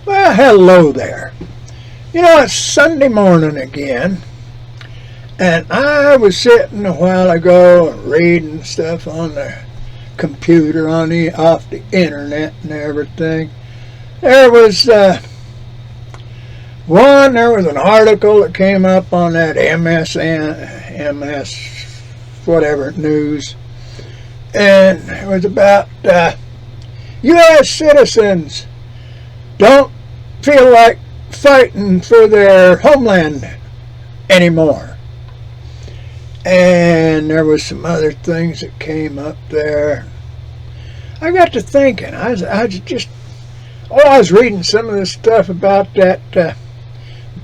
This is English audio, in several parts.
Well, hello there. It's Sunday morning again, and I was sitting a while ago and reading stuff on the computer off the internet and everything. There was an article that came up on that MS whatever news, and it was about U.S. citizens don't feel like fighting for their homeland anymore. And there was some other things that came up there. I got to thinking. I was reading some of this stuff about that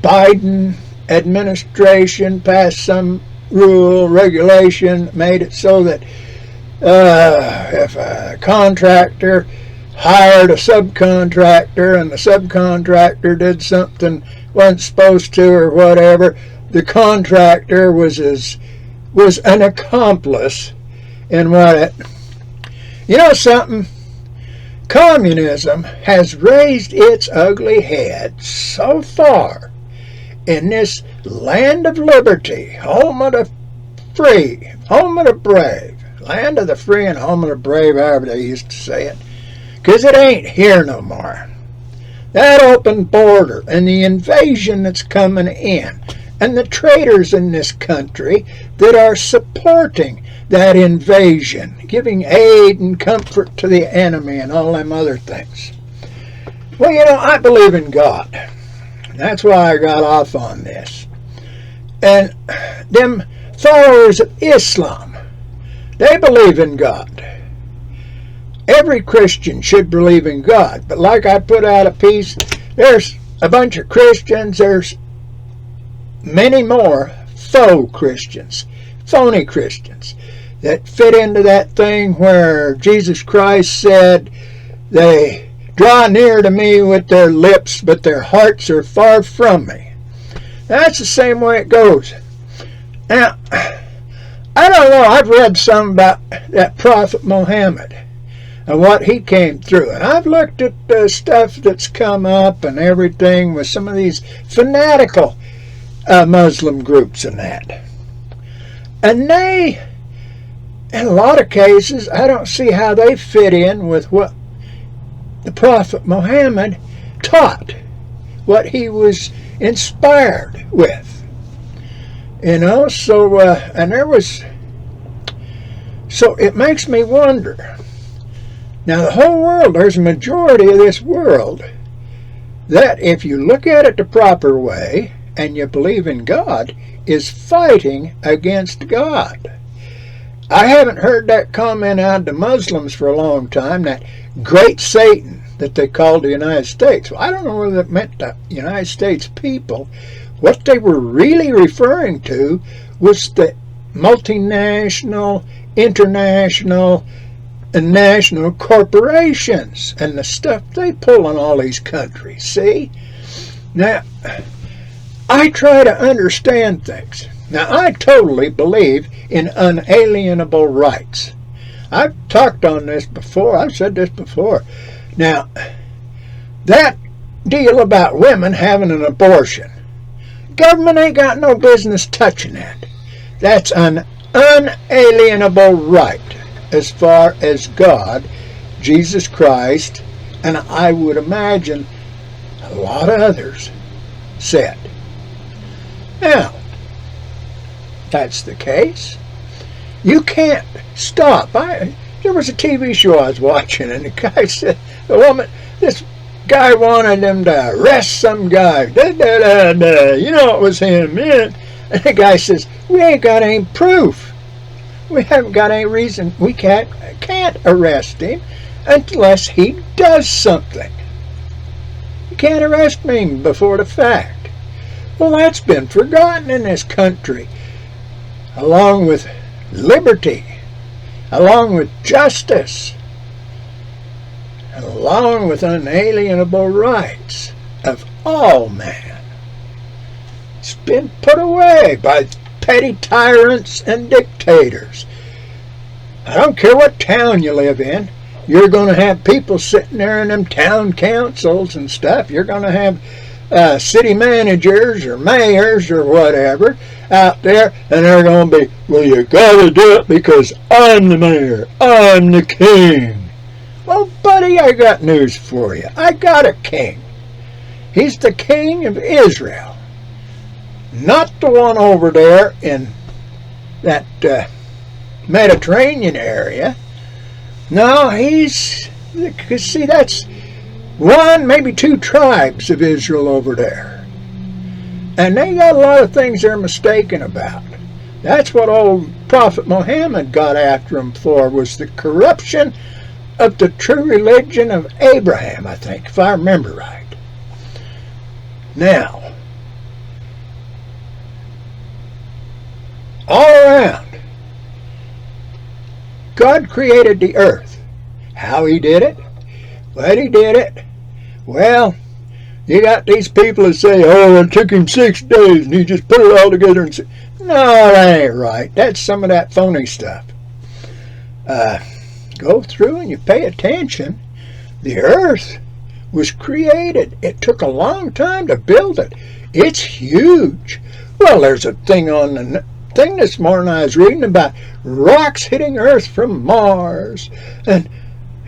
Biden administration passed some rule, regulation, made it so that if a contractor hired a subcontractor and the subcontractor did something wasn't supposed to or whatever, the contractor was an accomplice in what it. Something? Communism has raised its ugly head so far in this land of liberty, home of the free, home of the brave, land of the free and home of the brave, however they used to say it. Because it ain't here no more. That open border and the invasion that's coming in and the traitors in this country that are supporting that invasion, giving aid and comfort to the enemy and all them other things. Well, I believe in God. That's why I got off on this. And them followers of Islam, they believe in God. Every Christian should believe in God, but like I put out a piece, there's a bunch of Christians, there's many more faux Christians, phony Christians, that fit into that thing where Jesus Christ said, they draw near to me with their lips, but their hearts are far from me. That's the same way it goes. Now, I don't know, I've read some about that Prophet Muhammad and what he came through. And I've looked at the stuff that's come up and everything with some of these fanatical Muslim groups and that. And they, in a lot of cases, I don't see how they fit in with what the Prophet Muhammad taught, what he was inspired with. So it makes me wonder. Now, the whole world, there's a majority of this world that, if you look at it the proper way and you believe in God, is fighting against God. I haven't heard that comment out to Muslims for a long time, that great Satan that they called the United States. Well, I don't know whether it meant the United States people. What they were really referring to was the multinational, international, and national corporations and the stuff they pull in all these countries. See? Now, I try to understand things. Now, I totally believe in unalienable rights. I've talked on this before. I've said this before. Now, that deal about women having an abortion, government ain't got no business touching that. That's an unalienable right, as far as God, Jesus Christ, and I would imagine a lot of others said. Now, that's the case. You can't stop. There was a TV show I was watching, and the guy said, this guy wanted them to arrest some guy. It was him. And the guy says, we ain't got any proof. We haven't got any reason. We can't arrest him unless he does something. You can't arrest me before the fact. Well, that's been forgotten in this country, along with liberty, along with justice, and along with unalienable rights of all man. It's been put away by petty tyrants and dictators. I don't care what town you live in. You're going to have people sitting there in them town councils and stuff. You're going to have city managers or mayors or whatever out there, and they're going to be, well, you got to do it because I'm the mayor. I'm the king. Well, buddy, I got news for you. I got a king. He's the king of Israel. Not the one over there in that Mediterranean area. No, see, that's one, maybe two tribes of Israel over there. And they got a lot of things they're mistaken about. That's what old Prophet Muhammad got after them for, was the corruption of the true religion of Abraham, I think, if I remember right. Now, all around, God created the earth. How he did it? What he did it? Well, you got these people that say, oh, it took him 6 days and he just put it all together and said, no, that ain't right. That's some of that phony stuff. Go through and you pay attention. The earth was created. It took a long time to build it. It's huge. Well, there's a thing on the thing this morning I was reading about rocks hitting Earth from Mars. And,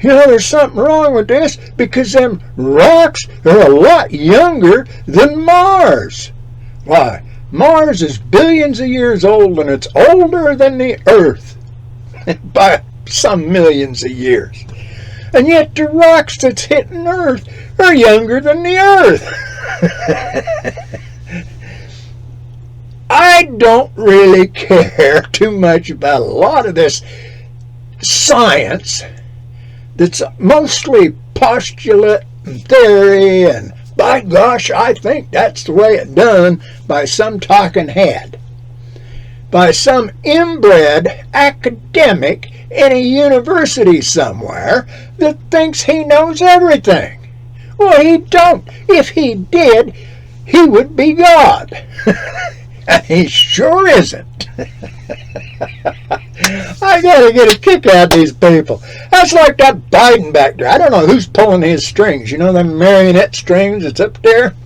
you know, there's something wrong with this because them rocks are a lot younger than Mars. Why, Mars is billions of years old and it's older than the Earth by some millions of years. And yet the rocks that's hitting Earth are younger than the Earth. I don't really care too much about a lot of this science that's mostly postulate and theory, and by gosh, I think that's the way it's done by some talking head, by some inbred academic in a university somewhere that thinks he knows everything. Well, he don't. If he did, he would be God. And he sure isn't. I gotta get a kick out of these people. That's like that Biden back there. I don't know who's pulling his strings. You know them marionette strings that's up there?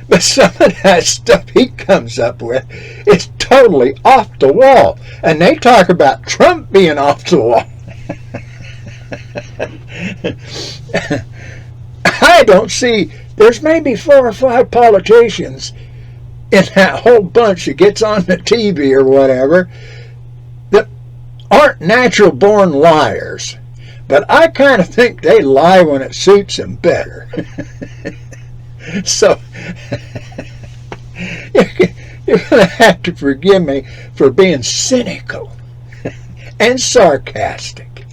But some of that stuff he comes up with is totally off the wall. And they talk about Trump being off the wall. I don't see, there's maybe 4 or 5 politicians in that whole bunch that gets on the TV or whatever that aren't natural born liars. But I kind of think they lie when it suits them better. So, you're going to have to forgive me for being cynical and sarcastic.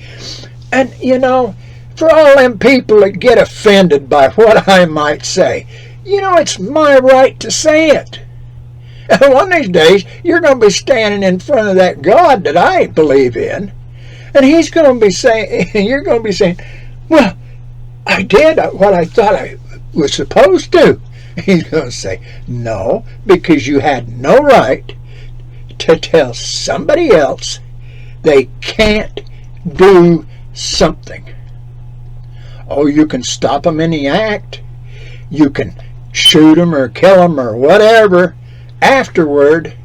And, you know, for all them people that get offended by what I might say, you know, it's my right to say it. And one of these days, you're going to be standing in front of that God that I believe in, and he's going to be saying, you're going to be saying, well, I did what I thought I was supposed to. He's going to say, no, because you had no right to tell somebody else they can't do something. Oh, you can stop them in the act. You can shoot them or kill them or whatever afterward.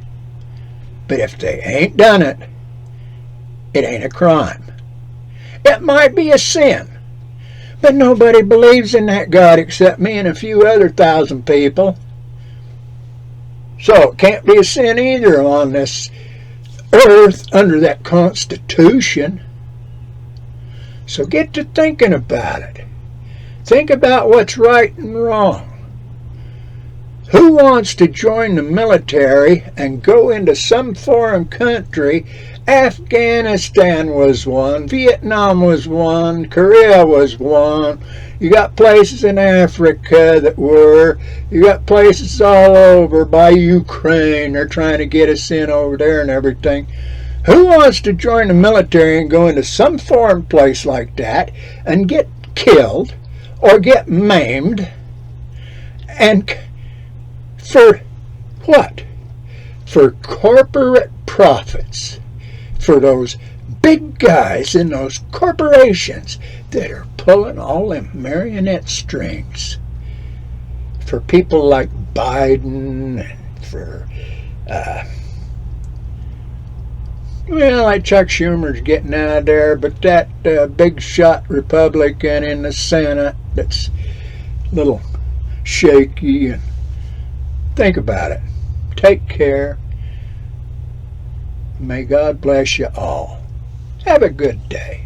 But if they ain't done it, it ain't a crime. It might be a sin. But nobody believes in that God except me and a few other 1,000 people. So it can't be a sin either on this earth under that Constitution. So get to thinking about it. Think about what's right and wrong. Who wants to join the military and go into some foreign country? Afghanistan was one, Vietnam was one, Korea was one. You got places in Africa that were. You got places all over by Ukraine. They're trying to get us in over there and everything. Who wants to join the military and go into some foreign place like that and get killed or get maimed? And for what? For corporate profits. For those big guys in those corporations that are pulling all them marionette strings for people like Biden and for like Chuck Schumer's getting out of there, but that big shot Republican in the Senate that's a little shaky. And think about it. Take care. May God bless you all. Have a good day.